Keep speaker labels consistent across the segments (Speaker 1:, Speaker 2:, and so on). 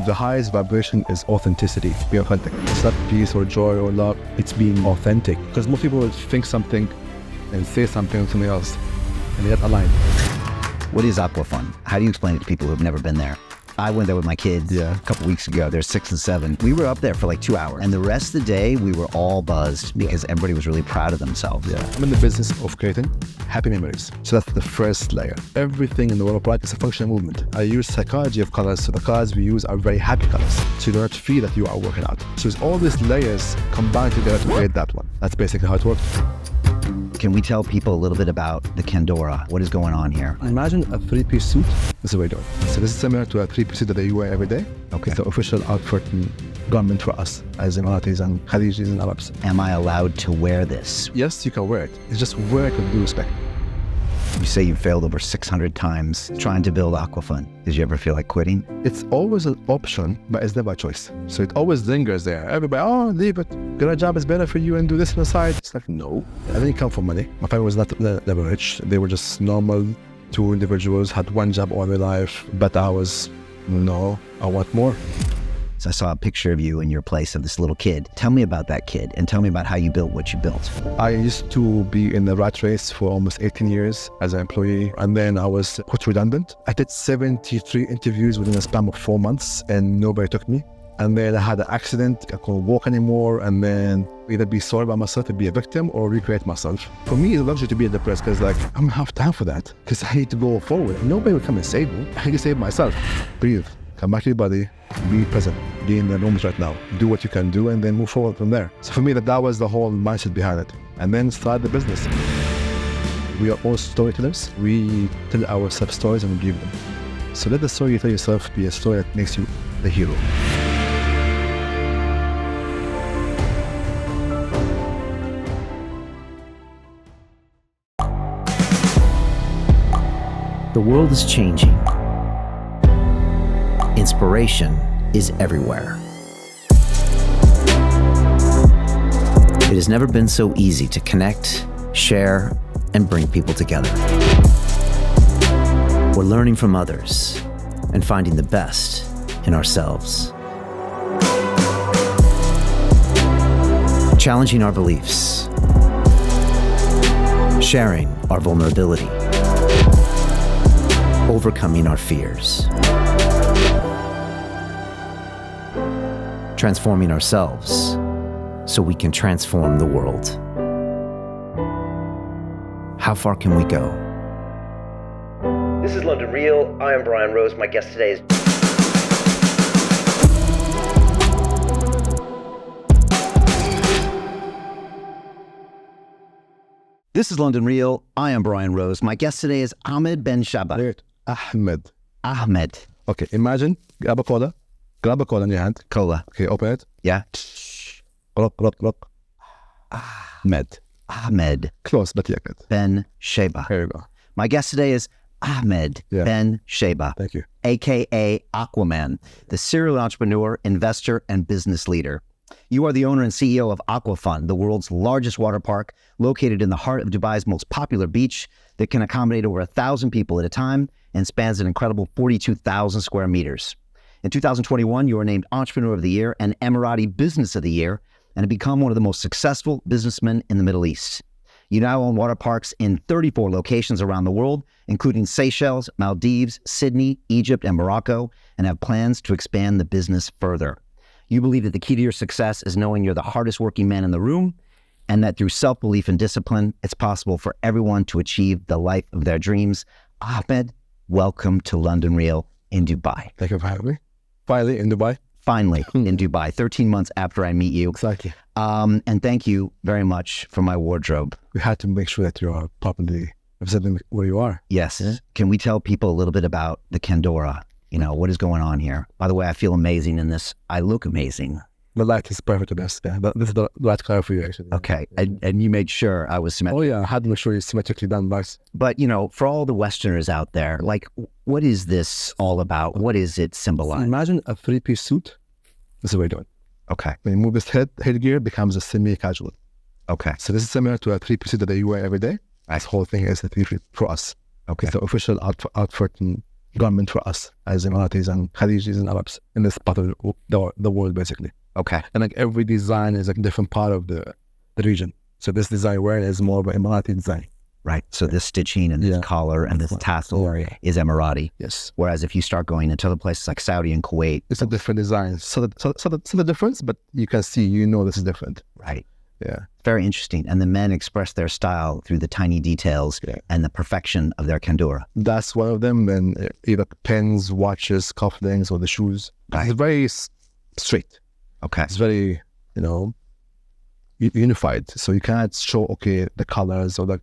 Speaker 1: The highest vibration is authenticity. Be authentic. It's not peace or joy or love. It's being authentic. Because most people will think something and say something else, and they get aligned.
Speaker 2: What is Aquafun? How do you explain it to people who have never been there? I went there with my kids a couple weeks ago. They're 6 and 7. We were up there for like 2 hours. And the rest of the day, we were all buzzed because everybody was really proud of themselves.
Speaker 1: Yeah. I'm in the business of creating happy memories. So that's the first layer. Everything in the world of product is a functional movement. I use psychology of colors. So the colors we use are very happy colors. So you don't have to feel that you are working out. So it's all these layers combined together to create that one. That's basically how it works.
Speaker 2: Can we tell people a little bit about the Kandora? What is going on here?
Speaker 1: Imagine a 3-piece suit. This is what we're doing. So this is similar to a 3-piece suit that you wear every day.
Speaker 2: Okay.
Speaker 1: It's the official outfit and garment for us as Emiratis and Khadijis and Arabs.
Speaker 2: Am I allowed to wear this?
Speaker 1: Yes, you can wear it. It's just wear it with due respect.
Speaker 2: You say you failed over 600 times trying to build Aquafun. Did you ever feel like quitting?
Speaker 1: It's always an option, but it's never a choice. So it always lingers there. Everybody, oh, leave it. Get a job is better for you and do this on the side. It's like, no. I didn't come for money. My family was never rich. They were just normal 2 individuals, had one job all their life. But I was, no, I want more.
Speaker 2: So I saw a picture of you in your place of this little kid. Tell me about that kid and tell me about how you built what you built.
Speaker 1: I used to be in the rat race for almost 18 years as an employee, and then I was put redundant. I did 73 interviews within a span of 4 months and nobody took me. And then I had an accident, I couldn't walk anymore, and then either be sorry about myself and be a victim or recreate myself. For me, it's a luxury to be depressed because like, I don't have time for that because I need to go forward. Nobody will come and save me. I can save myself. Breathe. Come back to your body, be present, be in the moment right now, do what you can do and then move forward from there. So for me, that was the whole mindset behind it. And then start the business. We are all storytellers. We tell ourselves stories and we give them. So let the story you tell yourself be a story that makes you the hero.
Speaker 2: The world is changing. Inspiration is everywhere. It has never been so easy to connect, share, and bring people together. We're learning from others and finding the best in ourselves. Challenging our beliefs, sharing our vulnerability, overcoming our fears. Transforming ourselves so we can transform the world. How far can we go? This is London Real. I am Brian Rose. My guest today is... This is London Real. I am Brian Rose. My guest today is Ahmed Ben Chaibah.
Speaker 1: Ahmed.
Speaker 2: Ahmed.
Speaker 1: Okay, imagine, grab a cola in your hand.
Speaker 2: Cola.
Speaker 1: Okay, open it.
Speaker 2: Yeah.
Speaker 1: Look. Ahmed. Close, but yeah, good.
Speaker 2: Ben Chaibah.
Speaker 1: Here you go.
Speaker 2: My guest today is Ahmed Ben Chaibah.
Speaker 1: Thank you.
Speaker 2: AKA Aquaman, the serial entrepreneur, investor, and business leader. You are the owner and CEO of Aquafun, the world's largest water park located in the heart of Dubai's most popular beach that can accommodate over 1,000 people at a time and spans an incredible 42,000 square meters. In 2021, you were named Entrepreneur of the Year and Emirati Business of the Year and have become one of the most successful businessmen in the Middle East. You now own water parks in 34 locations around the world, including Seychelles, Maldives, Sydney, Egypt, and Morocco, and have plans to expand the business further. You believe that the key to your success is knowing you're the hardest working man in the room, and that through self-belief and discipline, it's possible for everyone to achieve the life of their dreams. Ahmed, welcome to London Real in Dubai.
Speaker 1: Thank you for having me. Finally in Dubai.
Speaker 2: Finally in Dubai, 13 months after I meet you.
Speaker 1: Exactly.
Speaker 2: And thank you very much for my wardrobe.
Speaker 1: We had to make sure that you are properly representing where you are.
Speaker 2: Yes. Yeah. Can we tell people a little bit about the Kandora? You know, what is going on here? By the way, I feel amazing in this. I look amazing.
Speaker 1: The light is perfect to this. Yeah, this is the right color for you, actually.
Speaker 2: Okay. And you made sure I was symmetrical.
Speaker 1: Oh, yeah. I had to make sure you're symmetrically done, nice.
Speaker 2: But, you know, for all the Westerners out there, like, what is this all about? What is it symbolize?
Speaker 1: Imagine a 3-piece suit. This is what we're doing.
Speaker 2: Okay.
Speaker 1: When you move this headgear, it becomes a semi-casual.
Speaker 2: Okay.
Speaker 1: So this is similar to a 3-piece suit that you wear every day. This whole thing is a 3-piece for us.
Speaker 2: Okay.
Speaker 1: It's the official outfit and garment for us as Emiratis and Khalijis and Arabs in this part of the world, basically.
Speaker 2: Okay.
Speaker 1: And like every design is like a different part of the region. So this design wearing is more of an Emirati design.
Speaker 2: Right. So this stitching and this collar and this tassel is Emirati.
Speaker 1: Yes.
Speaker 2: Whereas if you start going into other places like Saudi and Kuwait,
Speaker 1: it's a different design. So the difference, but you can see, this is different.
Speaker 2: Right.
Speaker 1: Yeah.
Speaker 2: Very interesting. And the men express their style through the tiny details and the perfection of their kandura.
Speaker 1: That's one of them. And either pens, watches, cufflinks, or the shoes.
Speaker 2: Right.
Speaker 1: It's very straight.
Speaker 2: Okay.
Speaker 1: It's very, unified. So you cannot show, the colors or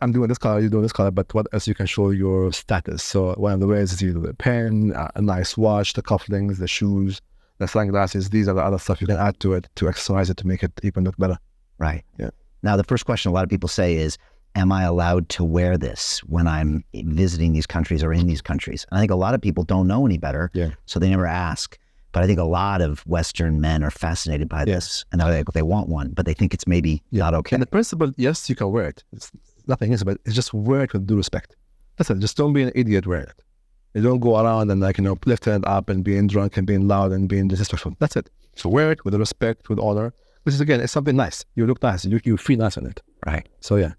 Speaker 1: I'm doing this color, you're doing this color, but what else you can show your status? So one of the ways is either the pen, a nice watch, the cufflinks, the shoes, the sunglasses. These are the other stuff you can add to it to accessorize it to make it even look better.
Speaker 2: Right.
Speaker 1: Yeah.
Speaker 2: Now, the first question a lot of people say is, am I allowed to wear this when I'm visiting these countries or in these countries? And I think a lot of people don't know any better, so they never ask. But I think a lot of Western men are fascinated by this, and they want one, but they think it's maybe not okay.
Speaker 1: And the principle, yes, you can wear it. It's nothing else, but it's just wear it with due respect. That's it. Just don't be an idiot wearing it. You don't go around and lifting it up and being drunk and being loud and being disrespectful. That's it. So wear it with respect, with honor. This is, again, it's something nice. You look nice. You feel nice in it.
Speaker 2: Right.
Speaker 1: So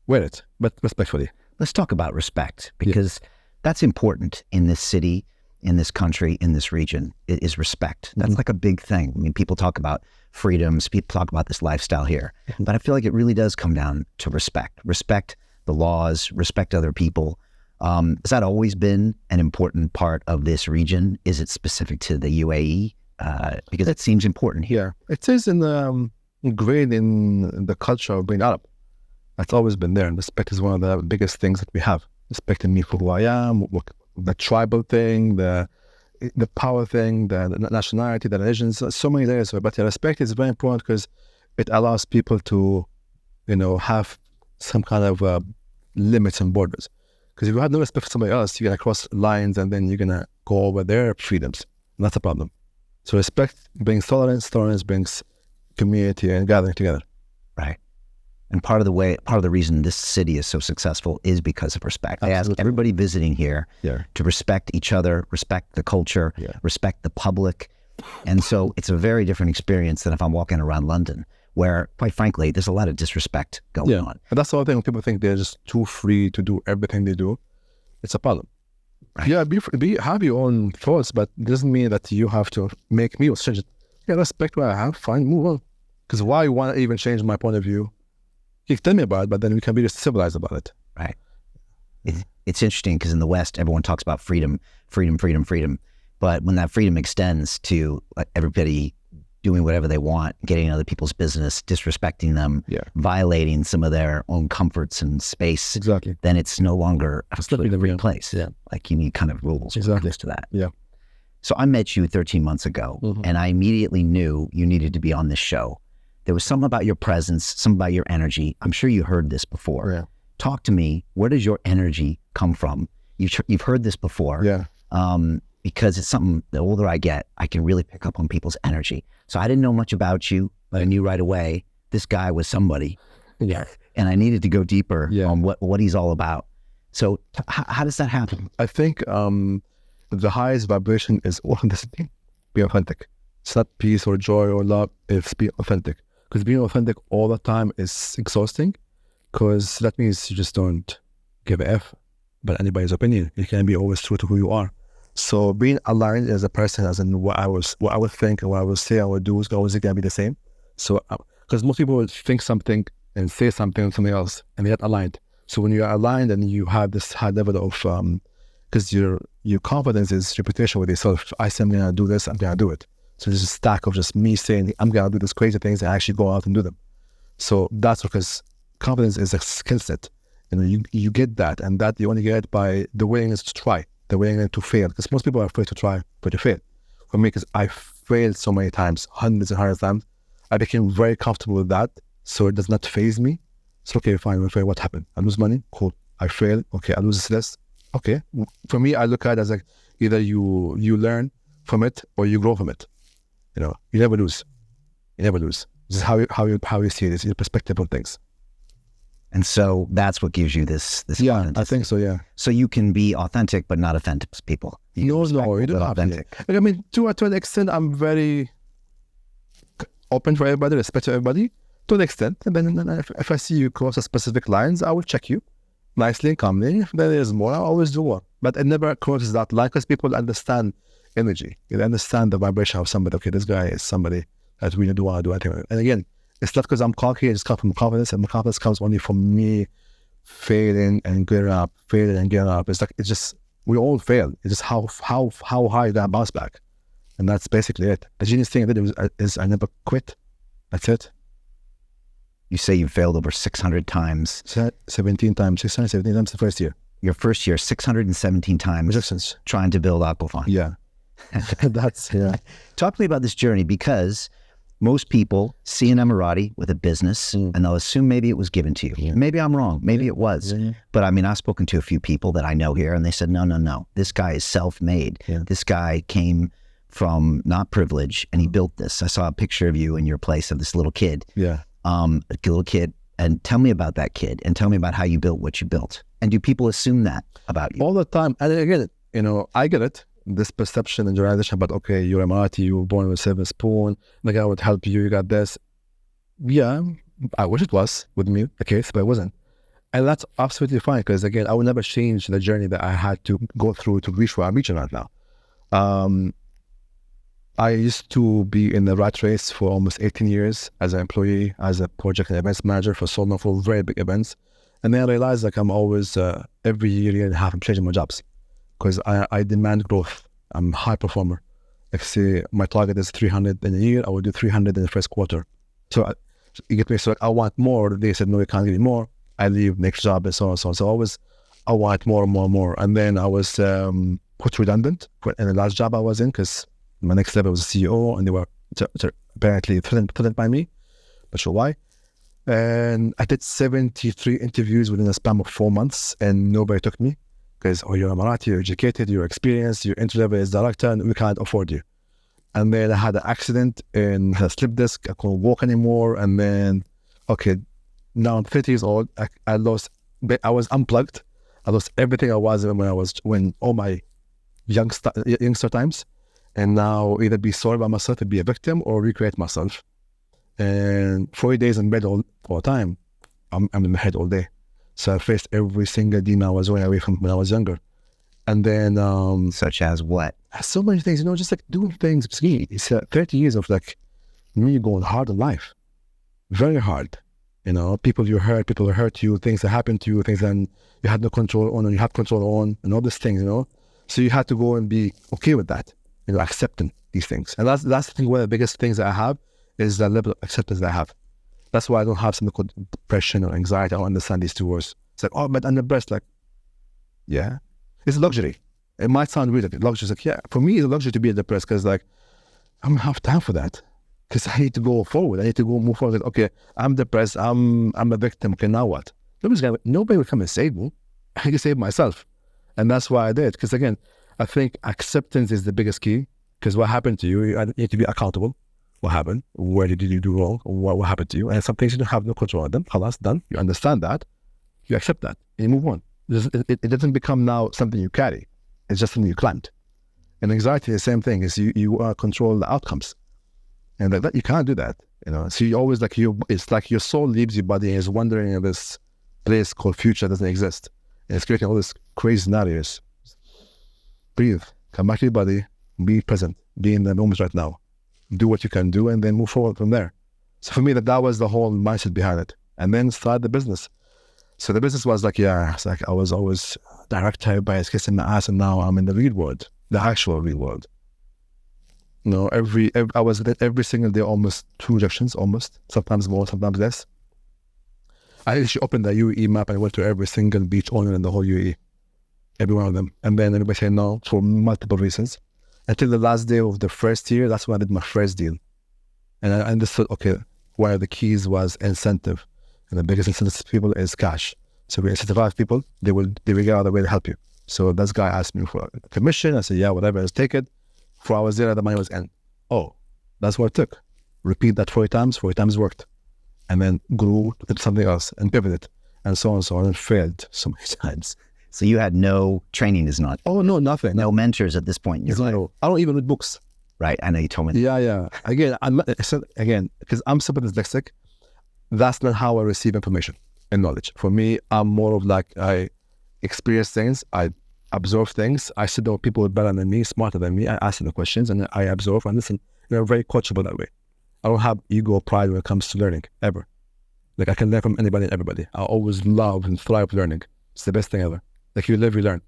Speaker 1: wear it, but respectfully.
Speaker 2: Let's talk about respect, because that's important in this city, in this country, in this region, is respect. That's like a big thing. I mean, people talk about freedoms, people talk about this lifestyle here, but I feel like it really does come down to respect. Respect the laws, respect other people. Has that always been an important part of this region? Is it specific to the UAE? Because it seems important here.
Speaker 1: It is ingrained in the culture of being Arab. That's always been there. And respect is one of the biggest things that we have. Respecting me for who I am, the tribal thing, the power thing, the nationality, the religions, so many layers of it. But respect is very important because it allows people to, have some kind of limits and borders. Because if you have no respect for somebody else, you're going to cross lines and then you're going to go over their freedoms. And that's a problem. So respect brings tolerance brings community and gathering together.
Speaker 2: Right. And part of the reason this city is so successful is because of respect. Absolutely. I ask everybody visiting here to respect each other, respect the culture, respect the public. And so it's a very different experience than if I'm walking around London, where, quite frankly, there's a lot of disrespect going on.
Speaker 1: And that's the other thing. When people think they're just too free to do everything they do, it's a problem. Right. Yeah, have your own thoughts, but it doesn't mean that you have to make me or change it. Yeah, respect what I have, fine, move on. Because why you want to even change my point of view? You can tell me about it, but then we can be just civilized about it.
Speaker 2: Right. It's interesting because in the West, everyone talks about freedom. But when that freedom extends to everybody doing whatever they want, getting in other people's business, disrespecting them, violating some of their own comforts and space, then it's no longer a free place. Yeah. Like you need kind of rules when it comes to that.
Speaker 1: Yeah.
Speaker 2: So I met you 13 months ago, and I immediately knew you needed to be on this show. There was something about your presence, something about your energy. I'm sure you heard this before. Yeah. Talk to me. Where does your energy come from? You've heard this before.
Speaker 1: Yeah.
Speaker 2: Because it's something, the older I get, I can really pick up on people's energy. So I didn't know much about you, but I knew right away this guy was somebody.
Speaker 1: Yeah.
Speaker 2: And I needed to go deeper on what he's all about. So how does that happen?
Speaker 1: I think the highest vibration is authenticity. Be authentic. It's not peace or joy or love. It's be authentic. Because being authentic all the time is exhausting. Because that means you just don't give a F about anybody's opinion. You can be always true to who you are. So being aligned as a person, as in what I would think and what I would say, I would do is always going to be the same. So because most people would think something and say something and something else, and they're not aligned. So when you're aligned and you have this high level of, because your confidence is reputation with yourself. I say I'm going to do this, I'm going to do it. So there's a stack of just me saying I'm going to do these crazy things and actually go out and do them. So that's because confidence is a skill set. You get that, and that you only get by the willingness to try, the willingness to fail. Because most people are afraid to try, but to fail. For me, because I failed so many times, hundreds and hundreds of times, I became very comfortable with that. So it does not faze me. It's okay, fine, I fail. What happened? I lose money? Cool. I fail. Okay, I lose this. Okay. For me, I look at it as like either you learn from it or you grow from it. You never lose. You never lose. This is how you see it. It's your perspective on things.
Speaker 2: And so that's what gives you this
Speaker 1: Yeah, I
Speaker 2: authenticity.
Speaker 1: think so, yeah.
Speaker 2: So you can be authentic, but not offend people.
Speaker 1: No, you don't have to. Like, I mean, to an extent, I'm very open for everybody, respect to everybody, to an extent. And then if I see you cross a specific lines, I will check you nicely and calmly. If there is more, I'll always do more. But it never crosses that line because people understand energy. They understand the vibration of somebody. Okay, this guy is somebody that we do want to do anything. And again, it's not because I'm cocky, it's come from confidence, and the confidence comes only from me failing and getting up, failing and getting up. It's just, we all fail. It's just how high that bounce back. And that's basically it. The genius thing I did is I never quit. That's it.
Speaker 2: You say you failed over 600 times.
Speaker 1: 17 times the first year.
Speaker 2: Your first year, 617 times
Speaker 1: Resistance.
Speaker 2: trying to build Aquafun.
Speaker 1: Yeah. Yeah.
Speaker 2: Talk to me about this journey, because most people see an Emirati with a business and they'll assume maybe it was given to you.
Speaker 1: Yeah.
Speaker 2: Maybe I'm wrong. Maybe it was.
Speaker 1: Yeah.
Speaker 2: But I mean, I've spoken to a few people that I know here and they said, no. This guy is self-made.
Speaker 1: Yeah.
Speaker 2: This guy came from not privilege and he built this. I saw a picture of you in your place of this little kid.
Speaker 1: Yeah.
Speaker 2: A little kid. And tell me about that kid and tell me about how you built what you built. And do people assume that about you?
Speaker 1: All the time. And again, I get it. This perception and generalization about, okay, you're Emirati, you were born with a silver spoon, the guy would help you got this. Yeah, I wish it was with me the case, but it wasn't. And that's absolutely fine, because again, I will never change the journey that I had to go through to reach where I'm reaching right now. I used to be in the rat race for almost 18 years as an employee, as a project and events manager for Solna for very big events. And then I realized I'm always, every year and a half, I'm changing my jobs. Because I demand growth. I'm a high performer. Like say my target is 300 in a year, I will do 300 in the first quarter. So you get me, so I want more. They said, no, you can't give me more. I leave, next job and so on. So always, I want more. And then I was put redundant in the last job I was in, because my next level was CEO and they were apparently threatened by me. Not sure why. And I did 73 interviews within a span of 4 months and nobody took me. Because, you're Emirati, you're educated, you're experienced, your entry level is director, and we can't afford you. And then I had an accident and had a slip disc, I couldn't walk anymore. And then, now I'm 30 years old, I was unplugged. I lost everything I was when all my youngster times. And now either be sorry about myself to be a victim or recreate myself. And 40 days in bed all the time, I'm in my head all day. So I faced every single demon I was running away from when I was younger. And then...
Speaker 2: Such as what?
Speaker 1: So many things, just like doing things. It's 30 years of like me going hard in life. Very hard. People you hurt, people who hurt you, things that happened to you, things that you had no control on and you had control on, and all these things, So you had to go and be okay with that, accepting these things. And that's the thing, one of the biggest things that I have is the level of acceptance that I have. That's why I don't have something called depression or anxiety. I don't understand these two words. It's like, but I'm depressed. Like, yeah, it's a luxury. It might sound weird. Like luxury is like, yeah, for me, it's a luxury to be depressed because like, I don't have time for that. Because I need to go forward. I need to go move forward. Like, okay, I'm depressed. I'm a victim. Okay, now what? Nobody will come and save me. I can save myself. And that's why I did. Because again, I think acceptance is the biggest key. Because what happened to you, you need to be accountable. What happened? Where did you do wrong? What happened to you? And some things you don't have no control on them. Khalas, done. You understand that. You accept that. And you move on. It doesn't become now something you carry. It's just something you climbed. And anxiety is the same thing. Is you control the outcomes. And like that, you can't do that. So you always it's like your soul leaves your body and is wandering in this place called future that doesn't exist. And it's creating all these crazy scenarios. Breathe. Come back to your body. Be present. Be in the moment right now. Do what you can do and then move forward from there. So for me, that was the whole mindset behind it. And then start the business. So the business was like, it's like I was always directed by a kiss in my ass, and now I'm in the real world, the actual real world. I was every single day, almost 2 rejections, sometimes more, sometimes less. I actually opened the UAE map and I went to every single beach owner in the whole UAE, every one of them. And then everybody said no for multiple reasons. Until the last day of the first year, that's when I did my first deal. And I understood, okay, one of the keys was incentive. And the biggest incentive to people is cash. So we incentivize people, they will get out of the way to help you. So this guy asked me for a commission. I said, yeah, whatever, let's take it. 4 hours later, the money was in. Oh, that's what it took. Repeat that 40 times worked. And then grew to something else and pivoted. and so on and so on, and failed so many times.
Speaker 2: So you had no training is not,
Speaker 1: Oh, no, nothing.
Speaker 2: no mentors at this point in your life.
Speaker 1: No, I don't even read books.
Speaker 2: Right. I know you told me.
Speaker 1: Yeah. Again, because I'm super dyslexic, that's not how I receive information and knowledge. For me, I'm more of like, I experience things, I absorb things. I sit down with people better than me, smarter than me. I ask them the questions and I absorb and listen. I'm very coachable that way. I don't have ego or pride when it comes to learning, ever. Like, I can learn from anybody and everybody. I always love and thrive learning. It's the best thing ever. Like, you live, you learn.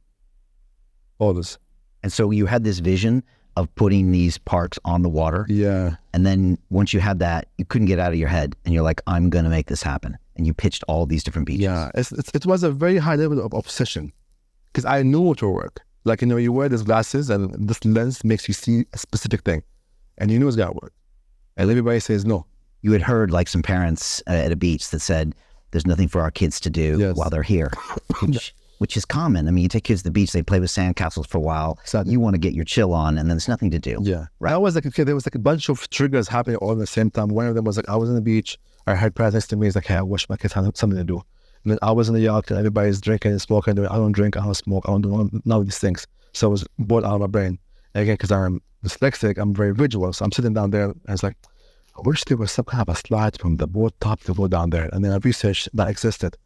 Speaker 1: Always.
Speaker 2: And so you had this vision of putting these parks on the water.
Speaker 1: Yeah.
Speaker 2: And then once you had that, you couldn't get out of your head and you're like, I'm going to make this happen. And you pitched all these different beaches.
Speaker 1: Yeah. It was a very high level of obsession because I knew it would work. Like, you wear these glasses and this lens makes you see a specific thing and you know it's going to work. And everybody says no.
Speaker 2: You had heard like some parents at a beach that said, there's nothing for our kids to do while they're here, which is common. I mean, you take kids to the beach, they play with sandcastles for a while.
Speaker 1: Exactly.
Speaker 2: You want to get your chill on and then there's nothing to do.
Speaker 1: Yeah.
Speaker 2: Right.
Speaker 1: I was like, okay, there was like a bunch of triggers happening all at the same time. One of them was like, I was on the beach. I heard parents next to me. It's like, hey, I wish my kids had something to do. And then I was in the yacht and everybody's drinking and smoking. I don't drink, I don't smoke, I don't do none of these things. So I was bored out of my brain. And again, because I'm dyslexic, I'm very visual. So I'm sitting down there and it's like, I wish there was some kind of a slide from the boat top to go down there. And then I researched that existed.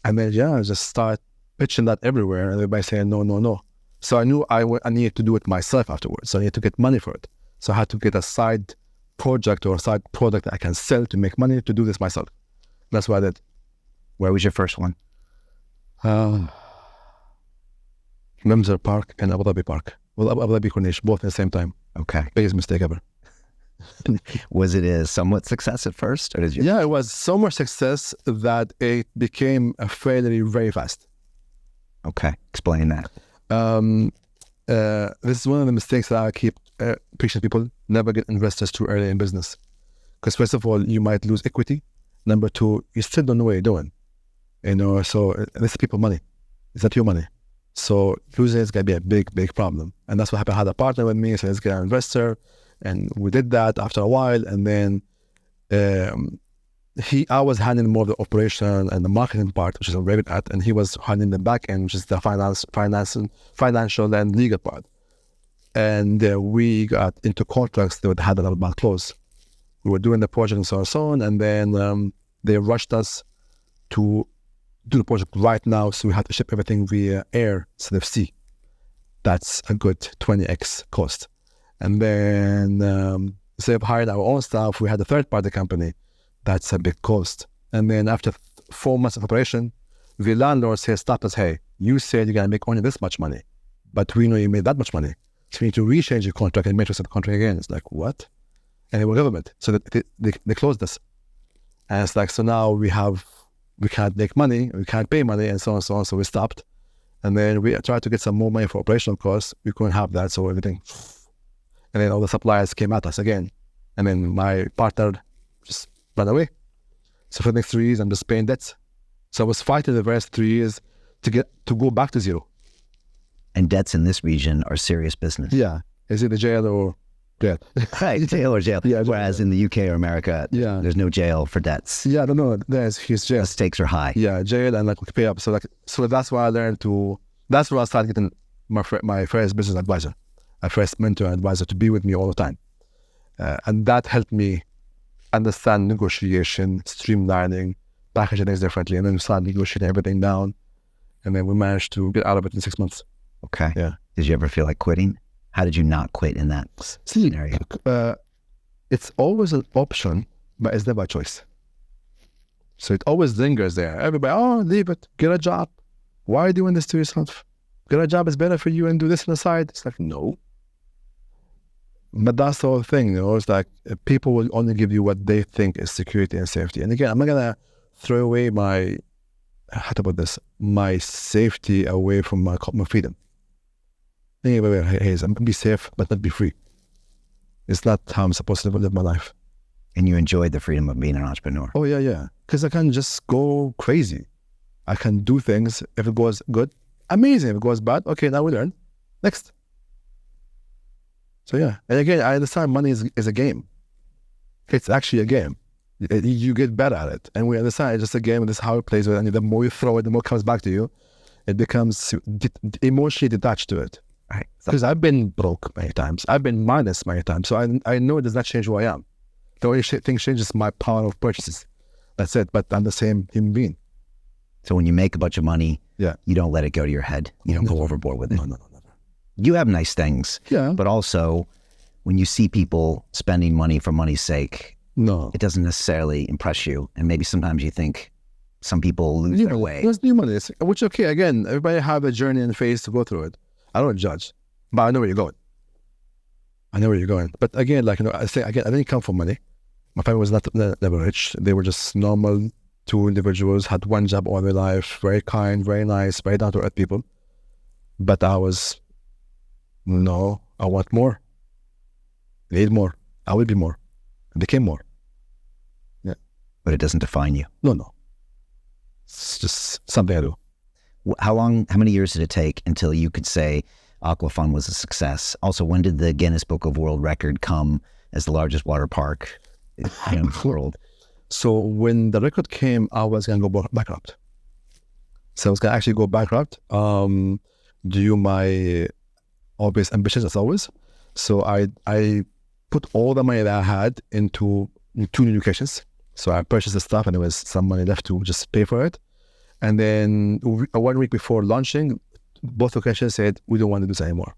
Speaker 1: And then, I just start pitching that everywhere. And everybody saying, no. So I knew I needed to do it myself afterwards. So I needed to get money for it. So I had to get a side project or a side product that I can sell to make money to do this myself. That's what I did.
Speaker 2: Where was your first one?
Speaker 1: Memzer Park and Abu Dhabi Park. Well, Abu Dhabi Corniche, both at the same time.
Speaker 2: Okay.
Speaker 1: Biggest mistake ever.
Speaker 2: Was it a somewhat success at first? Or did you?
Speaker 1: Yeah, it was so much success that it became a failure very fast.
Speaker 2: Okay. Explain that.
Speaker 1: This is one of the mistakes that I keep preaching to people. Never get investors too early in business. Because first of all, you might lose equity. Number two, you still don't know what you're doing. So this is people's money. It's not your money. So losing is going to be a big, big problem. And that's what happened. I had a partner with me, so let's get an investor. And we did that after a while. And then I was handling more of the operation and the marketing part, which is I'm very good at. And he was handling the back end, which is the financial and legal part. And we got into contracts that had a lot of bad close. We were doing the project and so on. And then they rushed us to do the project right now. So we had to ship everything via air instead of sea. That's a good 20x cost. And then instead of hiring our own staff, we had a third-party company. That's a big cost. And then after 4 months of operation, the landlord says, stopped us, hey, you said you're going to make only this much money, but we know you made that much money. So we need to rechange your contract and make us the contract again. It's like, what? And they were government. So they closed us. And it's like, so now we can't make money, we can't pay money, and so on and so on. So we stopped. And then we tried to get some more money for operational costs. We couldn't have that, so everything. And then all the suppliers came at us again. And then my partner just ran away. So for the next 3 years, I'm just paying debts. So I was fighting the first 3 years to go back to zero.
Speaker 2: And debts in this region are serious business.
Speaker 1: Yeah. Is it the jail or jail?
Speaker 2: Right, jail or jail.
Speaker 1: Yeah,
Speaker 2: whereas in the UK or America, there's no jail for debts.
Speaker 1: Yeah, I don't know. There's huge jail.
Speaker 2: The stakes are high.
Speaker 1: Yeah, jail and like we pay up. So that's why I learned that's where I started getting my first business advisor, a first mentor and advisor to be with me all the time. And that helped me understand negotiation, streamlining, packaging things differently. And then we started negotiating everything down. And then we managed to get out of it in 6 months.
Speaker 2: Okay.
Speaker 1: Yeah.
Speaker 2: Did you ever feel like quitting? How did you not quit in that scenario?
Speaker 1: It's always an option, but it's never a choice. So it always lingers there. Everybody, leave it, get a job. Why are you doing this to yourself? Get a job is better for you and do this on the side. It's like, no. But that's the whole thing, it's like people will only give you what they think is security and safety. And again, I'm not going to throw away my safety away from my freedom. I'm going to be safe, but not be free. It's not how I'm supposed to live my life.
Speaker 2: And you enjoyed the freedom of being an entrepreneur.
Speaker 1: Oh, yeah. Because I can just go crazy. I can do things. If it goes good, amazing. If it goes bad, okay, now we learn. Next. So, yeah. And again, I understand money is a game. It's actually a game. You get better at it. And we understand it's just a game, and this is how it plays with it. And the more you throw it, the more it comes back to you. It becomes emotionally detached to it.
Speaker 2: Right.
Speaker 1: Because I've been broke many times. I've been minus many times. So I know it does not change who I am. The only thing changes my power of purchases. That's it. But I'm the same human being.
Speaker 2: So when you make a bunch of money,
Speaker 1: Yeah.
Speaker 2: you don't let it go to your head. You don't go overboard with it.
Speaker 1: No, never.
Speaker 2: You have nice things.
Speaker 1: Yeah.
Speaker 2: But also, when you see people spending money for money's sake,
Speaker 1: No.
Speaker 2: it doesn't necessarily impress you. And maybe sometimes you think some people lose their way.
Speaker 1: There's new money. Which, okay, again, everybody have a journey and phase to go through it. I don't judge. But I know where you're going. But again, like, I say, again, I didn't come from money. My family was never rich. They were just normal two individuals, had one job all their life, very kind, very nice, very down-to-earth people. But I was, no, I want more. I need more. I will be more. I became more. Yeah.
Speaker 2: But it doesn't define you.
Speaker 1: No. It's just something I do.
Speaker 2: How many years did it take until you could say Aquafun was a success? Also, when did the Guinness Book of World Record come as the largest water park in the world?
Speaker 1: So when the record came, I was going to go bankrupt. So I was going to actually go bankrupt due to my obvious ambitions as always. So I put all the money that I had into 2 new locations. So I purchased the stuff and there was some money left to just pay for it. And then 1 week before launching, both locations said, we don't want to do this anymore.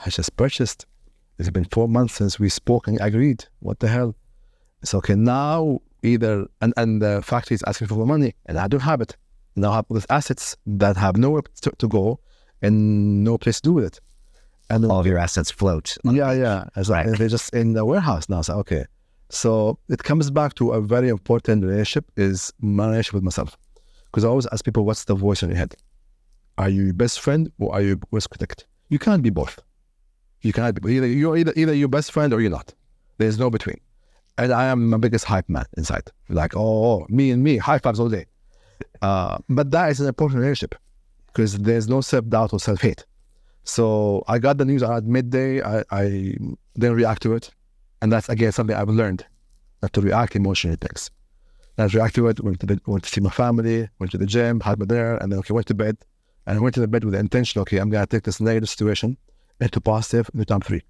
Speaker 1: I just purchased. It's been 4 months since we spoke and agreed. What the hell? It's okay, now either, and the factory is asking for more money and I don't have it. Now I have all these assets that have nowhere to go and no place to do with it. And
Speaker 2: All of your assets float.
Speaker 1: Yeah. Right. They're just in the warehouse now. So, okay. So it comes back to a very important relationship is my relationship with myself. Because I always ask people, what's the voice in your head? Are you your best friend or are you your worst critic? You can't be both. You cannot be. Either your best friend or you're not. There's no between. And I am my biggest hype man inside. Like, me and me, high fives all day. But that is an important relationship because there's no self-doubt or self-hate. So I got the news at midday. I didn't react to it. And that's, again, something I've learned, not to react emotionally to things. Not to react to it, went to see my family, went to the gym, had my dinner, and then, went to bed. And I went to the bed with the intention, I'm going to take this negative situation into positive, into time 3.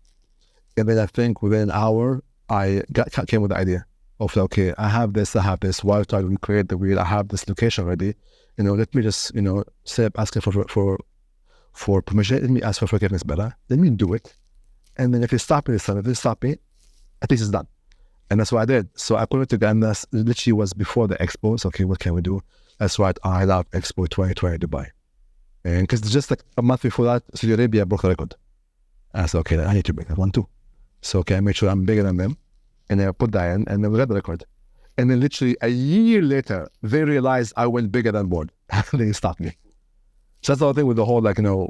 Speaker 1: And then I think within an hour, I came with the idea of, I have this, why try to recreate the wheel? I have this location already. Let me just, instead of asking for permission, let me ask for forgiveness better. Let me do it. And then if you stop me this time, if you stop me, at least it's done. And that's what I did. So I put it together, and that literally was before the expo. So, what can we do? That's right, I love Expo 2020 Dubai. And because just like a month before that, Saudi Arabia broke the record. And I said, I need to break that one too. So, I made sure I'm bigger than them. And I put that in, and then we got the record. And then literally a year later, they realized I went bigger than board. They stopped me. So that's the whole thing with the whole,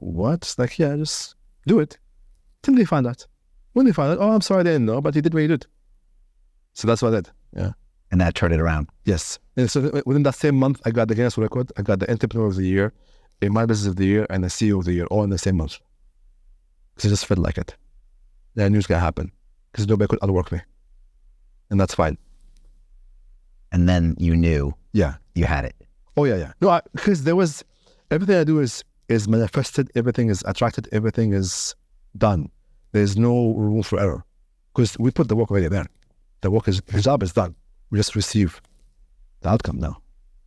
Speaker 1: what? Just do it. Till they find out. When they find out, I'm sorry, I didn't know, but you did what you did. So that's what I did. Yeah.
Speaker 2: And that turned it around.
Speaker 1: Yes. And so within that same month, I got the Guinness record, I got the Entrepreneur of the Year, a My Business of the Year, and the CEO of the Year, all in the same month. Because it just felt like it. And I knew it was going to happen. Because nobody could outwork me. And that's fine.
Speaker 2: And then you knew you had it.
Speaker 1: Oh, yeah. No, because there was, everything I do is manifested, everything is attracted, everything is done. There's no room for error. Because we put the work already there. The job is done. We just receive the outcome now.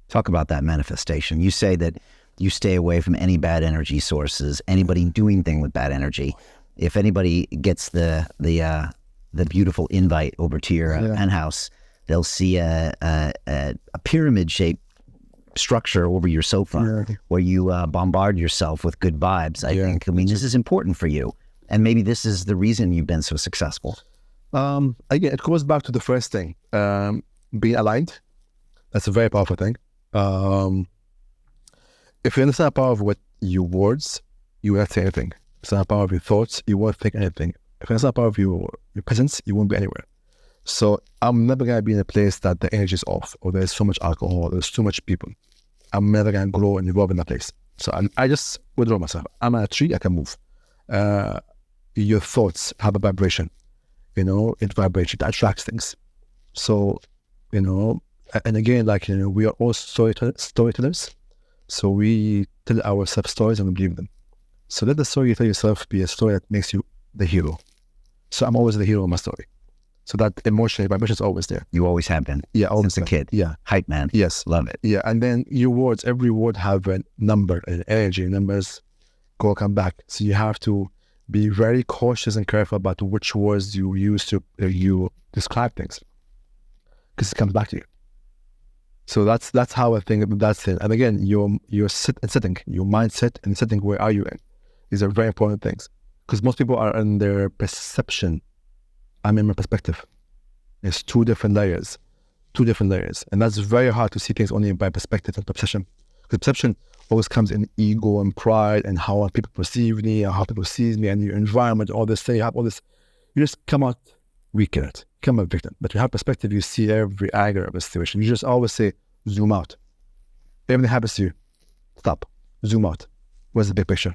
Speaker 2: Talk about that manifestation. You say that you stay away from any bad energy sources, anybody doing thing with bad energy. If anybody gets the beautiful invite over to your penthouse, they'll see a pyramid-shaped structure over your sofa where you bombard yourself with good vibes, I think. I mean, this is important for you. And maybe this is the reason you've been so successful.
Speaker 1: Again, it goes back to the first thing, being aligned. That's a very powerful thing. If you understand the power of what your words, you will not say anything. If you understand the power of your thoughts, you won't think anything. If you understand the power of your presence, you won't be anywhere. So I'm never going to be in a place that the energy is off, or there's so much alcohol, there's too much people. I'm never going to grow and evolve in that place. So I just withdraw myself. I'm at a tree, I can move. Your thoughts have a vibration. It vibrates, it attracts things. So And again, like, we are all storytellers. So we tell ourselves stories and we believe them. So let the story you tell yourself be a story that makes you the hero. So I'm always the hero of my story. So that emotion is always there.
Speaker 2: You always have been.
Speaker 1: Yeah, always
Speaker 2: since a kid.
Speaker 1: Yeah.
Speaker 2: Hype man.
Speaker 1: Yes.
Speaker 2: Love it.
Speaker 1: Yeah. And then your words, every word have a number, an energy. Numbers come back. So you have to be very cautious and careful about which words you use to you describe things, because it comes back to you. So that's how I think that's it. And again, your setting, your mindset and setting, where are you in? These are very important things, because most people are in their perception. I'm in my perspective. It's two different layers, and that's very hard to see things only by perspective and perception. Because perception always comes in ego and pride and how people perceive me and how people see me and your environment, all this thing. You have all this, you just come out weak in it, come out victim. But you have perspective, you see every angle of a situation. You just always say, zoom out. Everything happens to you, stop, zoom out. What's the big picture?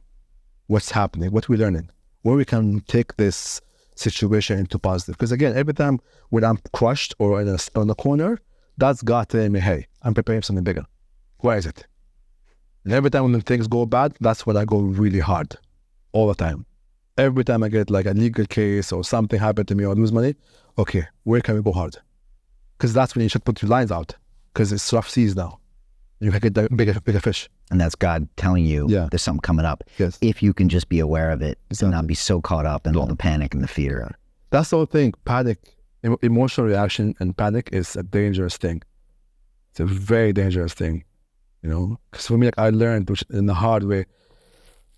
Speaker 1: What's happening? What we're learning? Where we can take this situation into positive. Because again, every time when I'm crushed or on a corner, that's God telling me, hey, I'm preparing for something bigger. Where is it? And every time when things go bad, that's when I go really hard, all the time. Every time I get like a legal case or something happened to me or lose money, okay, where can we go hard? Because that's when you should put your lines out, because it's rough seas now. You can get the bigger fish.
Speaker 2: And that's God telling you there's something coming up.
Speaker 1: Yes.
Speaker 2: If you can just be aware of it,
Speaker 1: exactly,
Speaker 2: and not be so caught up in all the panic and the fear.
Speaker 1: That's the whole thing. Panic, emotional reaction and panic is a dangerous thing. It's a very dangerous thing, Because for me, like, I learned in the hard way,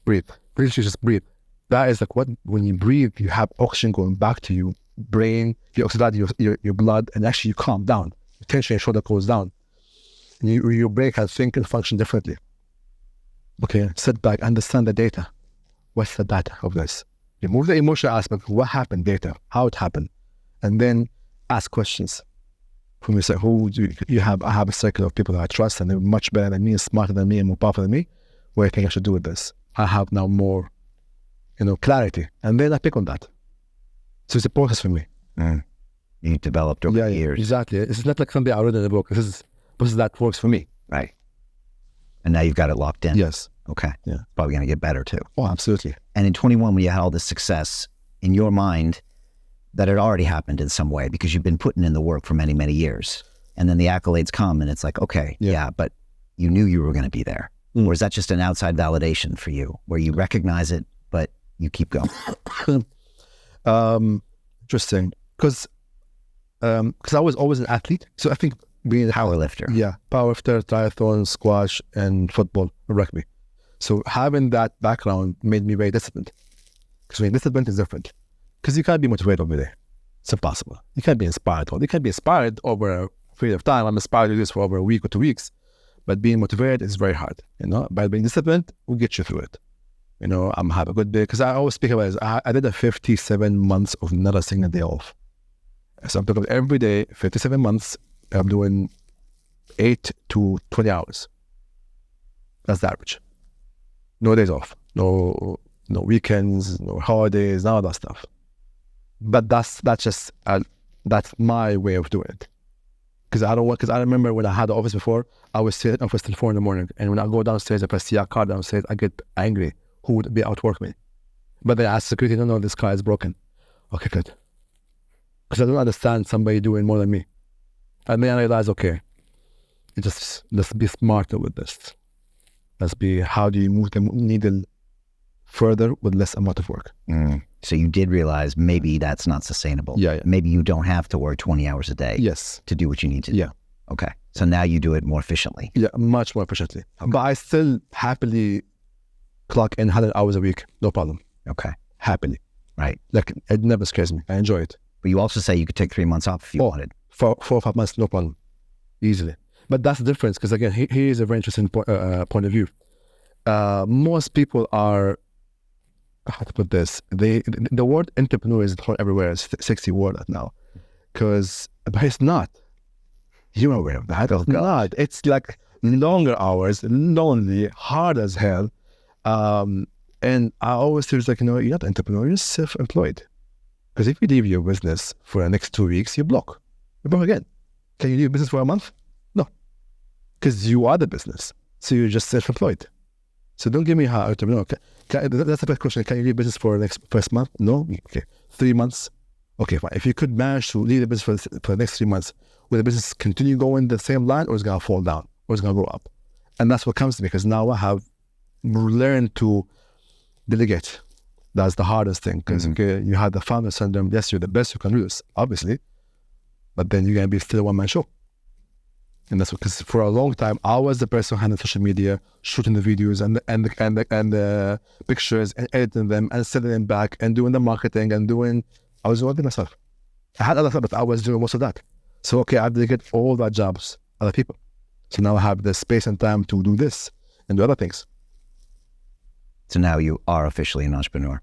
Speaker 1: breathe. Really just breathe. That is like when you breathe, you have oxygen going back to your brain, you oxidize your blood, and actually you calm down. Your tension in your shoulder goes down. And your brain can think and function differently. Okay, sit back, understand the data. What's the data of this? Remove the emotional aspect. What happened? Data. How it happened. And then ask questions. For me, say, who do you have? I have a circle of people that I trust, and they're much better than me, and smarter than me, and more powerful than me. What do you think I should do with this? I have now more, clarity. And then I pick on that. So it's a process for me.
Speaker 2: You developed over the years.
Speaker 1: Exactly. It's not like something I read in a book. This is that works for me.
Speaker 2: Right. And now you've got it locked in.
Speaker 1: Yes.
Speaker 2: Okay.
Speaker 1: Yeah.
Speaker 2: Probably going to get better too.
Speaker 1: Oh, absolutely.
Speaker 2: And in 21, when you had all this success, in your mind, that had already happened in some way, because you've been putting in the work for many, many years. And then the accolades come and it's like, okay, but you knew you were going to be there. Or is that just an outside validation for you, where you recognize it, but you keep going?
Speaker 1: Interesting. Because I was always an athlete. So I think being a
Speaker 2: powerlifter.
Speaker 1: Yeah. Powerlifter, triathlon, squash, and football, rugby. So having that background made me very disciplined. Because being disciplined is different. Because you can't be motivated every day. It's impossible. You can't be inspired. You can be inspired over a period of time. I'm inspired to do this for over a week or 2 weeks. But being motivated is very hard. By being disciplined, we'll get you through it. I'm have a good day. Because I always speak about it. I did a 57 months of not a single day off. So I'm talking every day, 57 months, I'm doing 8 to 20 hours. That's the average. No days off. No weekends, no holidays, none of that stuff. But that's my way of doing it. Because I remember when I had the office before, I would sit in the office till 4 a.m. And when I go downstairs, if I see a car downstairs, I get angry. Who would be outwork me? But then I ask security, no, this car is broken. Okay, good. Because I don't understand somebody doing more than me. And then I realized, okay, let's be smarter with this. How do you move the needle further with less amount of work?
Speaker 2: So you did realize maybe that's not sustainable.
Speaker 1: Yeah.
Speaker 2: Maybe you don't have to work 20 hours a day.
Speaker 1: Yes.
Speaker 2: To do what you need to do.
Speaker 1: Yeah.
Speaker 2: Okay. So now you do it more efficiently.
Speaker 1: Yeah, much more efficiently. Okay. But I still happily clock in 100 hours a week, no problem.
Speaker 2: Okay.
Speaker 1: Happily.
Speaker 2: Right.
Speaker 1: Like, it never scares me. I enjoy it.
Speaker 2: But you also say you could take 3 months off if you wanted.
Speaker 1: 4 or 5 months, no problem. Easily. But that's the difference, because again, here is a very interesting point of view. Most people are, how to put this, the word entrepreneur is thrown everywhere. It's a sexy word now. But it's not. You're aware of that. It's not. It's like longer hours, lonely, hard as hell. And I always feel like, you're not an entrepreneur, you're self-employed. Because if you leave your business for the next 2 weeks, you block again. Can you leave business for a month? No, because you are the business. So you're just self-employed. So don't give me how to know. That's the first question. Can you leave business for the first month? No. Okay. 3 months. Okay, fine. If you could manage to leave the business for the next 3 months, will the business continue going the same line, or is it going to fall down, or is it going to go up? And that's what comes to me, because now I have learned to delegate. That's the hardest thing, because you have the founder syndrome. Yes, you're the best you can do this, obviously, but then you're going to be still a one-man show. And that's because for a long time, I was the person who handled social media, shooting the videos and the pictures and editing them and sending them back and doing the marketing and I was doing it myself. I had other stuff, but I was doing most of that. So, okay, I delegate all that jobs, other people. So now I have the space and time to do this and do other things.
Speaker 2: So now you are officially an entrepreneur.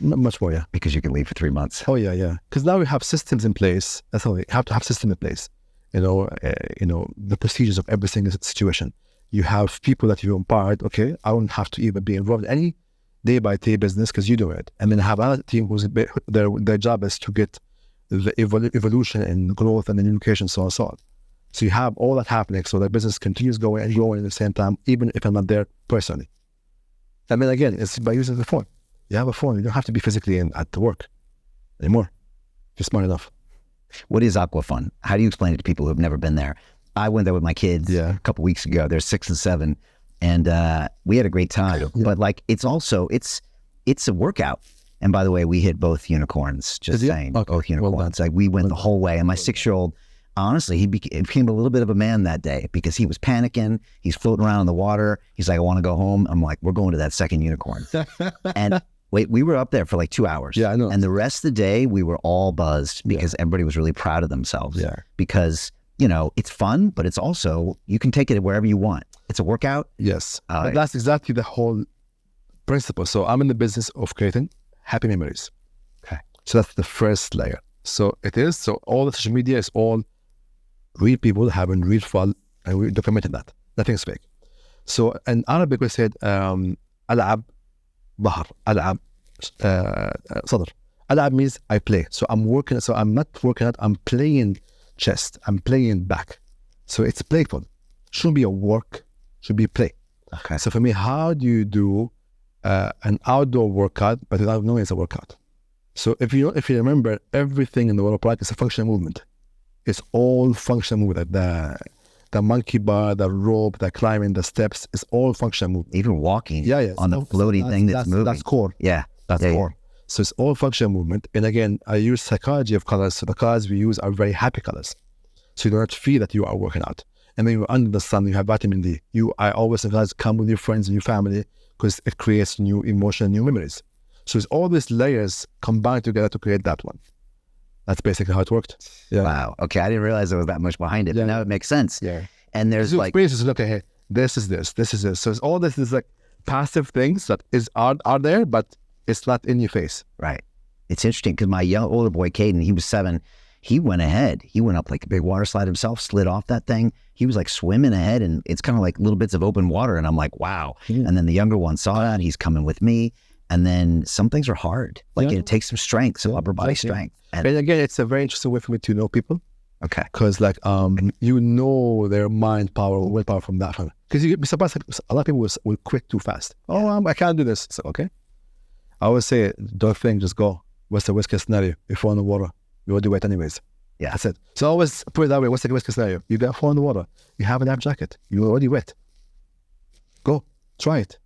Speaker 1: Much more, yeah.
Speaker 2: Because you can leave for 3 months.
Speaker 1: Oh, yeah. Because now we have systems in place. That's all. You have to have systems in place. The procedures of every single situation. You have people that you empowered. Okay, I don't have to even be involved in any day-by-day business because you do it. And then have another team whose their job is to get the evolution and growth and education, so on and so on. So you have all that happening, so the business continues going and growing at the same time, even if I'm not there personally. And then again, it's by using the phone. You have a phone. You don't have to be physically at the work anymore. If you're smart enough.
Speaker 2: What is Aquafun? How do you explain it to people who have never been there? I went there with my kids a couple weeks ago. They're 6 and 7, and we had a great time. Yeah. But like, it's a workout. And by the way, we hit both unicorns. Just saying, both unicorns. Like we went the whole way. And my 6-year-old, honestly, he became a little bit of a man that day because he was panicking. He's floating around in the water. He's like, I want to go home. I'm like, we're going to that second unicorn. And we were up there for like 2 hours.
Speaker 1: Yeah, I know.
Speaker 2: And the rest of the day, we were all buzzed because everybody was really proud of themselves.
Speaker 1: Yeah.
Speaker 2: Because, it's fun, but it's also, you can take it wherever you want. It's a workout.
Speaker 1: Yes. That's exactly the whole principle. So I'm in the business of creating happy memories.
Speaker 2: Okay.
Speaker 1: So that's the first layer. So all the social media is all real people having real fun, and we documented that. Nothing's fake. So in Arabic we said, ألعب ظهر, ألعب صدر. ألعب means I play. So I'm working. So I'm not working out. I'm playing chest. I'm playing back. So it's playful. Shouldn't be a work. Should be play.
Speaker 2: Okay.
Speaker 1: So for me, how do you do an outdoor workout but without knowing it's a workout? So if you remember, everything in the water park is a functional movement. It's all functional movement. The monkey bar, the rope, the climbing, the steps, it's all functional movement.
Speaker 2: Even walking
Speaker 1: on
Speaker 2: the floaty thing that's moving.
Speaker 1: That's core.
Speaker 2: Yeah.
Speaker 1: That's core. So it's all functional movement. And again, I use psychology of colors. So the colors we use are very happy colors. So you don't feel that you are working out. And then you're under the sun, you have vitamin D. I always advise come with your friends and your family because it creates new emotion, new memories. So it's all these layers combined together to create that one. That's basically how it worked. Yeah.
Speaker 2: Wow. Okay. I didn't realize there was that much behind it.
Speaker 1: Yeah.
Speaker 2: But now it makes sense.
Speaker 1: Yeah.
Speaker 2: And there's like
Speaker 1: experiences. Look, hey, this is this. This is this. So it's all this is like passive things that are there, but it's not in your face.
Speaker 2: Right. It's interesting because my older boy, Caden, he was 7. He went ahead. He went up like a big water slide himself, slid off that thing. He was like swimming ahead, and it's kind of like little bits of open water. And I'm like, wow. Mm. And then the younger one saw that. He's coming with me. And then some things are hard. Like it takes some strength, some upper body strength.
Speaker 1: And again, it's a very interesting way for me to know people.
Speaker 2: Okay.
Speaker 1: Because like, you know their mind power, willpower from that. Because you'd be surprised, a lot of people will quit too fast. Oh, I can't do this. So, okay. I always say, don't think, just go. What's the worst case scenario? You fall in the water, you already wet anyways.
Speaker 2: Yeah.
Speaker 1: That's it. So I always put it that way. What's the worst case scenario? You get fall in the water. You have a life jacket. You're already wet. Go. Try it.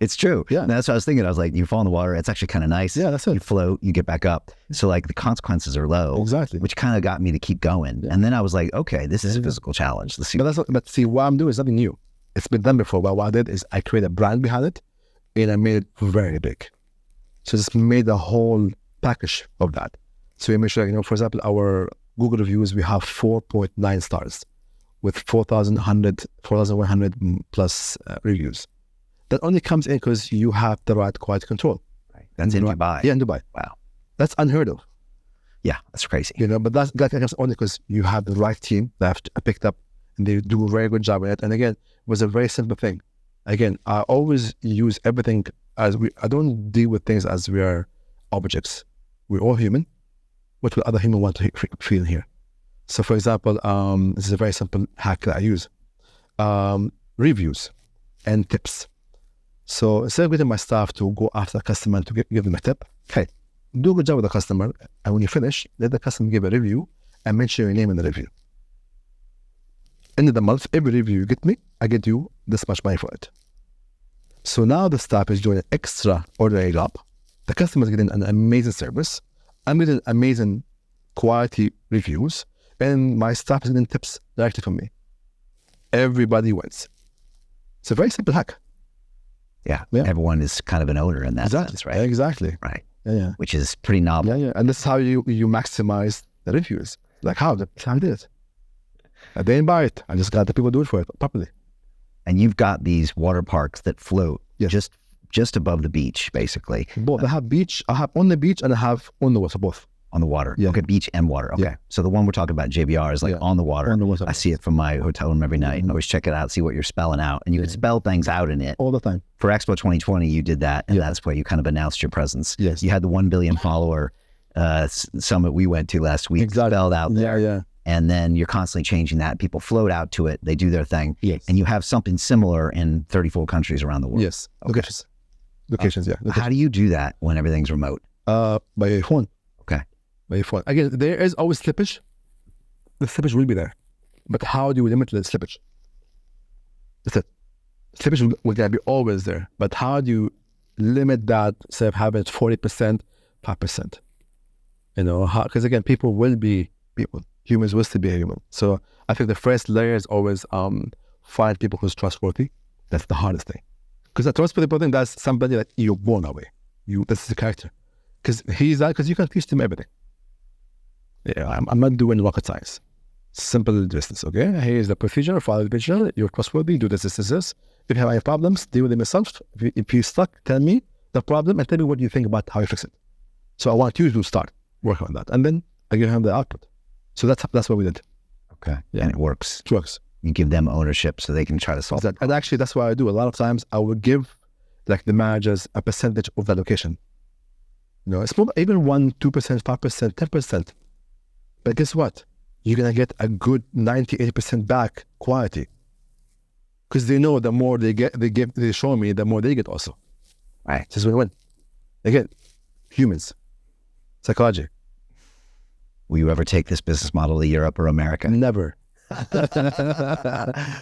Speaker 2: It's true.
Speaker 1: Yeah.
Speaker 2: And that's what I was thinking. I was like, you fall in the water, it's actually kind of nice.
Speaker 1: Yeah, that's it.
Speaker 2: You float, you get back up. So like the consequences are low.
Speaker 1: Exactly.
Speaker 2: Which kind of got me to keep going. Yeah. And then I was like, okay, this is a physical challenge. Let's see.
Speaker 1: But see, what I'm doing is nothing new. It's been done before. But what I did is I created a brand behind it, and I made it very big. So just made a whole package of that. So we make sure, for example, our Google reviews, we have 4.9 stars with 4,100 plus reviews. That only comes in because you have the right quality control.
Speaker 2: Right. That's in Dubai.
Speaker 1: Yeah, in Dubai.
Speaker 2: Wow.
Speaker 1: That's unheard of.
Speaker 2: Yeah, that's crazy.
Speaker 1: But that comes only because you have the right team that I've picked up, and they do a very good job in it. And again, it was a very simple thing. Again, I always use everything I don't deal with things as we are objects. We're all human. What will other human want to feel here? So for example, this is a very simple hack that I use. Reviews and tips. So instead of getting my staff to go after a customer to give them a tip, hey, do a good job with the customer, and when you finish, let the customer give a review and mention your name in the review. End of the month, every review you get me, I get you this much money for it. So now the staff is doing an extraordinary job. The customer is getting an amazing service. I'm getting amazing quality reviews, and my staff is getting tips directly from me. Everybody wins. It's a very simple hack.
Speaker 2: Yeah. Everyone is kind of an owner in that sense, right?
Speaker 1: Exactly.
Speaker 2: Right.
Speaker 1: Yeah.
Speaker 2: Which is pretty novel.
Speaker 1: Yeah. And this is how you maximize the reviews. Like how? That's how I did it. I didn't buy it. I just got the people to do it for it properly.
Speaker 2: And you've got these water parks that float just above the beach, basically.
Speaker 1: Both. I have beach. I have on the beach and I have on the water, both.
Speaker 2: On the water.
Speaker 1: Yeah.
Speaker 2: Okay, beach and water. Okay. Yeah. So the one we're talking about, JBR, is like on the water.
Speaker 1: On the water.
Speaker 2: I see it from my hotel room every night. I always check it out, see what you're spelling out. And you can spell things out in it.
Speaker 1: All the time.
Speaker 2: For Expo 2020, you did that. And that's where you kind of announced your presence.
Speaker 1: Yes.
Speaker 2: You had the 1 billion follower summit we went to last week.
Speaker 1: Exactly.
Speaker 2: Spelled out there.
Speaker 1: Yeah.
Speaker 2: And then you're constantly changing that. People float out to it. They do their thing.
Speaker 1: Yes.
Speaker 2: And you have something similar in 34 countries around the world.
Speaker 1: Yes. Okay. Locations.
Speaker 2: How do you do that when everything's remote?
Speaker 1: By phone.
Speaker 2: Okay.
Speaker 1: By phone. Again, there is always slippage. The slippage will be there. But how do you limit the slippage? That's it. Slippage will be always there. But how do you limit that, instead of having it 40%, 5%? You know, because again, people will be people. Humans will still be human. So I think the first layer is always find people who's trustworthy. That's the hardest thing. Because a trustworthy person, that's somebody that you're born away. That's the character. Because you can teach them everything. Yeah, I'm not doing rocket science. Simple distance, okay? Here's the procedure, follow the procedure, you're trustworthy, do this. If you have any problems, deal with them yourself. If you're stuck, tell me the problem and tell me what you think about how you fix it. So I want you to start working on that. And then I give them the output. So that's what we did.
Speaker 2: Okay. Yeah. And it works.
Speaker 1: It works.
Speaker 2: You give them ownership so they can try to solve it.
Speaker 1: And actually, that's what I do. A lot of times I will give like the managers a percentage of the location. You know, it's more, even 1%, 2%, 5%, 10%. But guess what? You're going to get a good 90, 80% back quality. Because they know the more they show me, the more they get also.
Speaker 2: Right.
Speaker 1: This is win-win. Again, humans, psychology.
Speaker 2: Will you ever take this business model to Europe or America?
Speaker 1: Never.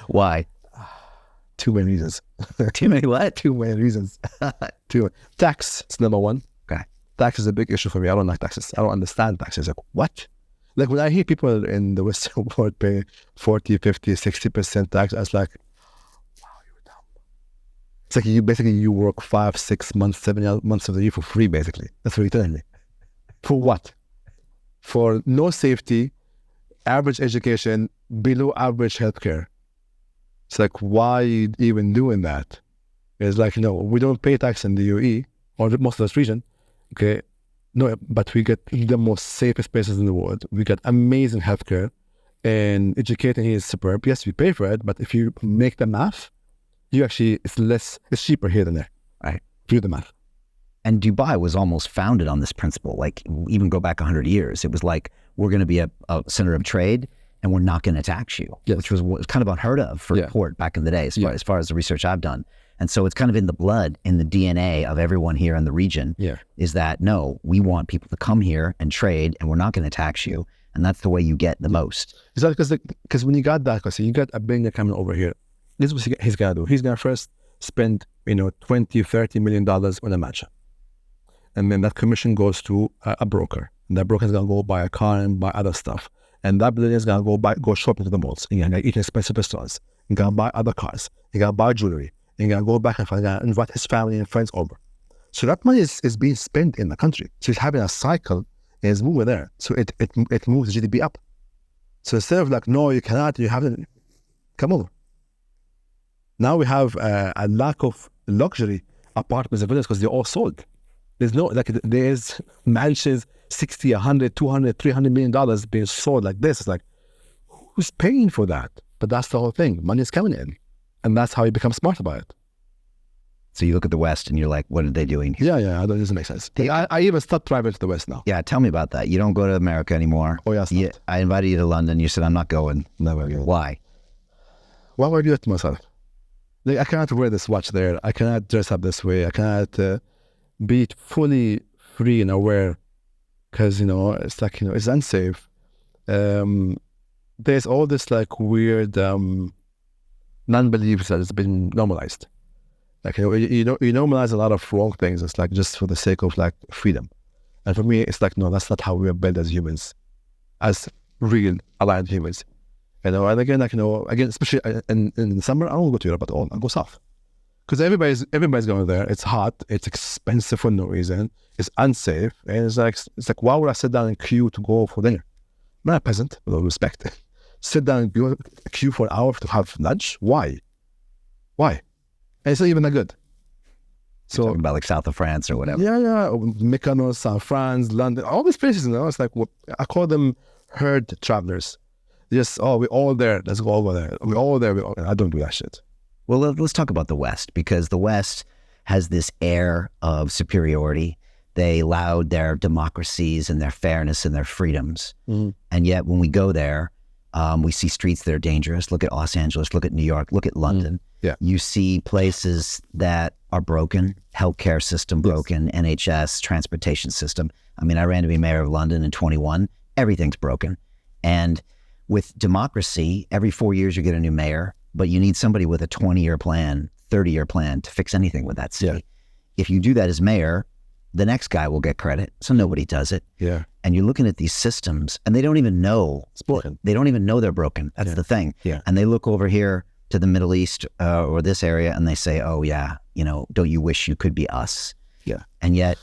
Speaker 2: Why?
Speaker 1: Too many reasons.
Speaker 2: Too many what?
Speaker 1: Too many reasons. Tax is number one.
Speaker 2: Okay.
Speaker 1: Tax is a big issue for me. I don't like taxes. I don't understand taxes. Like, what? Like when I hear people in the Western world pay 40, 50, 60% tax, I was like, wow, you're dumb. It's like you work 5, 6 months, 7 months of the year for free, basically. That's what you're telling me. For what? For no safety, average education, below average healthcare. It's like, why are you even doing that? It's like, no, we don't pay tax in the UAE or most of this region. Okay. No, but we get the most safest places in the world. We get amazing healthcare, and educating here is superb. Yes, we pay for it, but if you make the math, it's cheaper here than there.
Speaker 2: Right.
Speaker 1: Do the math.
Speaker 2: And Dubai was almost founded on this principle. Like, even go back 100 years, it was like, we're going to be a center of trade, and we're not going to tax you, which was kind of unheard of for a port back in the day, as far as the research I've done. And so it's kind of in the blood, in the DNA of everyone here in the region, is that, no, we want people to come here and trade, and we're not going to tax you. And that's the way you get the most.
Speaker 1: Exactly, because when you got that, because you got a billionaire coming over here, this is what he's going to do. He's going to first spend, $20, $30 million on a mansion. And then that commission goes to a broker. And that broker is going to go buy a car and buy other stuff. And that billionaire is going to go shopping to the malls. He's going to eat in expensive restaurants. He's going to buy other cars. He's going to buy jewelry. He's going to go back and invite his family and friends over. So that money is being spent in the country. So he's having a cycle and it's moving there. So it moves GDP up. So instead of like, no, you cannot, you have to, come over. Now we have a lack of luxury apartments and villas because they're all sold. There's mansions, 60, 100, 200, $300 million being sold like this. It's like, who's paying for that? But that's the whole thing. Money is coming in. And that's how you become smart about it.
Speaker 2: So you look at the West and you're like, what are they doing here?
Speaker 1: Yeah, that doesn't make sense. I even stopped traveling to the West now.
Speaker 2: Yeah, tell me about that. You don't go to America anymore.
Speaker 1: Oh, yeah,
Speaker 2: Yeah, I invited you to London. You said, I'm not going.
Speaker 1: Never again.
Speaker 2: Why?
Speaker 1: Why would I do it to myself? Like, I cannot wear this watch there. I cannot dress up this way. I cannot be fully free and aware because, it's like, it's unsafe. There's all this like weird non-beliefs that has been normalized. Like, you normalize a lot of wrong things. It's like just for the sake of like freedom. And for me, it's like, no, that's not how we are built as humans, as real aligned humans. And again, like, especially in the summer, I don't go to Europe at all. I go south. Because everybody's going there. It's hot. It's expensive for no reason. It's unsafe. And it's like, why would I sit down and queue to go for dinner? I'm not a peasant, with all respect. Sit down and queue for an hour to have lunch? Why? And it's not even that good.
Speaker 2: So you're talking about like south of France or whatever.
Speaker 1: Yeah. Mykonos, South France, London, all these places, it's like, I call them herd travelers. Just, we're all there. Let's go over there. We're all there. I don't do that shit.
Speaker 2: Well, let's talk about the West, because the West has this air of superiority. They laud their democracies and their fairness and their freedoms. Mm-hmm. And yet when we go there, we see streets that are dangerous. Look at Los Angeles, look at New York, look at London.
Speaker 1: Yeah.
Speaker 2: You see places that are broken, healthcare system broken, yes. NHS, transportation system. I mean, I ran to be mayor of London in 21. Everything's broken. And with democracy, every 4 years you get a new mayor, but you need somebody with a 20-year plan, 30-year plan to fix anything with that city. Yeah. If you do that as mayor, the next guy will get credit, so nobody does it.
Speaker 1: Yeah.
Speaker 2: And you're looking at these systems, and they don't even know.
Speaker 1: It's broken.
Speaker 2: They don't even know they're broken. That's the thing.
Speaker 1: Yeah.
Speaker 2: And they look over here to the Middle East or this area, and they say, "Oh yeah, don't you wish you could be us?"
Speaker 1: Yeah.
Speaker 2: And yet,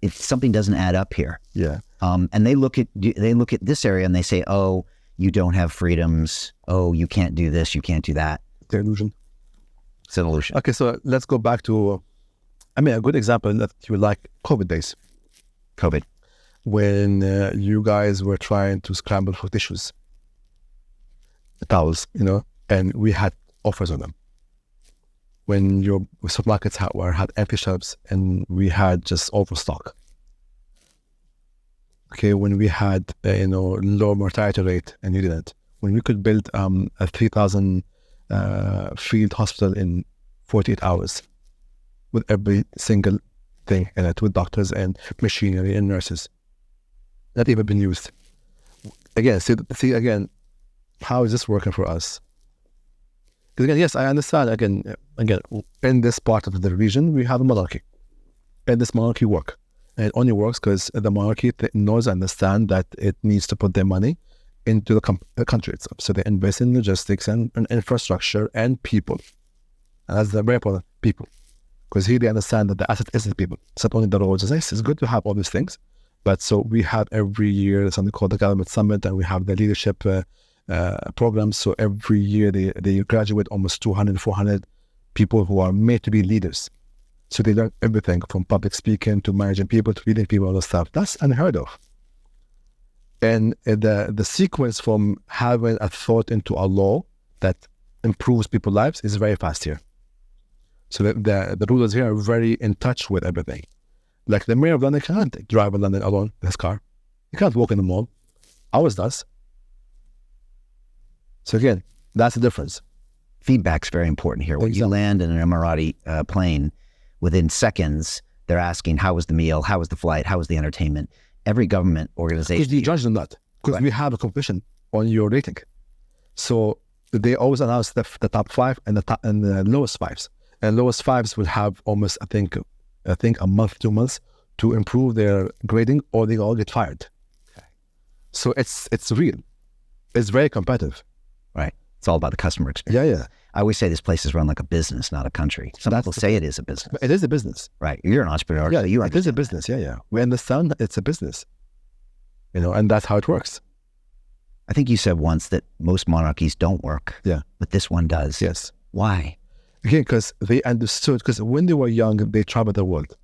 Speaker 2: something doesn't add up here.
Speaker 1: Yeah.
Speaker 2: And they look at this area and they say, "Oh, you don't have freedoms. Oh, you can't do this. You can't do that."
Speaker 1: It's an illusion.
Speaker 2: It's an illusion.
Speaker 1: Okay, so let's go back to, a good example that you like, COVID days.
Speaker 2: COVID.
Speaker 1: When you guys were trying to scramble for tissues, the towels, and we had offers on them. When your supermarkets had empty shelves and we had just overstock. Okay, when we had low mortality rate and you didn't. When we could build a 3,000 field hospital in 48 hours with every single thing in it, with doctors and machinery and nurses, not even been used. Again, see again, how is this working for us? Because again, yes, I understand. Again, in this part of the region, we have a monarchy, and this monarchy works. And it only works because the monarchy knows and understands that it needs to put their money into the country itself. So they invest in logistics and infrastructure and people. And that's the very important, people. Because here they understand that the asset is the people. It's not only the roads. It's good to have all these things. But so we have every year something called the Government Summit, and we have the leadership programs. So every year they graduate almost 200, 400 people who are made to be leaders. So they learn everything from public speaking to managing people to leading people, all the stuff. That's unheard of. And the sequence from having a thought into a law that improves people's lives is very fast here. So the rulers here are very in touch with everything. Like the mayor of London can't drive in London alone in his car. He can't walk in the mall. Ours does. So again, that's the difference.
Speaker 2: Feedback's very important here. When you land in an Emirati plane, within seconds, they're asking, how was the meal? How was the flight? How was the entertainment? Every government organization.
Speaker 1: Because you judge them that. Because we have a competition on your rating. So they always announce the top 5 and the lowest 5s. And lowest 5s will have almost, I think a month, 2 months to improve their grading, or they all get fired. Okay. So it's real. It's very competitive.
Speaker 2: Right. It's all about the customer experience.
Speaker 1: Yeah.
Speaker 2: I always say this place is run like a business, not a country. Some people say it is a business.
Speaker 1: But it is a business.
Speaker 2: Right. You're an entrepreneur.
Speaker 1: Yeah,
Speaker 2: so
Speaker 1: it is a business. Yeah. We understand that it's a business. And that's how it works.
Speaker 2: I think you said once that most monarchies don't work.
Speaker 1: Yeah.
Speaker 2: But this one does.
Speaker 1: Yes.
Speaker 2: Why?
Speaker 1: Again, because they understood, because when they were young, they traveled the world.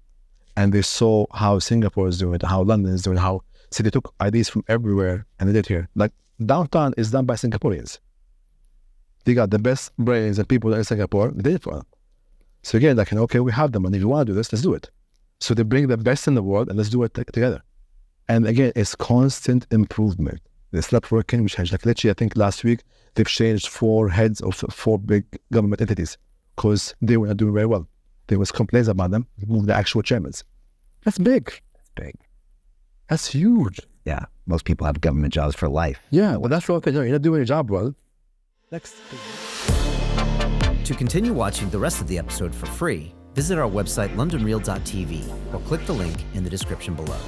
Speaker 1: And they saw how Singapore is doing it, how London is doing it, so they took ideas from everywhere and they did here. Like downtown is done by Singaporeans. They got the best brains and people in Singapore. They did it for them. So again, like, okay, we have the money. If you want to do this, let's do it. So they bring the best in the world and let's do it together. And again, it's constant improvement. They stopped working, which has like literally, I think last week, they've changed 4 heads of 4 big government entities because they were not doing very well. There was complaints about them, moved the actual chairmen. That's big.
Speaker 2: That's big.
Speaker 1: That's huge.
Speaker 2: Yeah. Most people have government jobs for life.
Speaker 1: Yeah, well, that's okay. You're not doing your job well. Next.
Speaker 3: To continue watching the rest of the episode for free, visit our website londonreal.tv or click the link in the description below.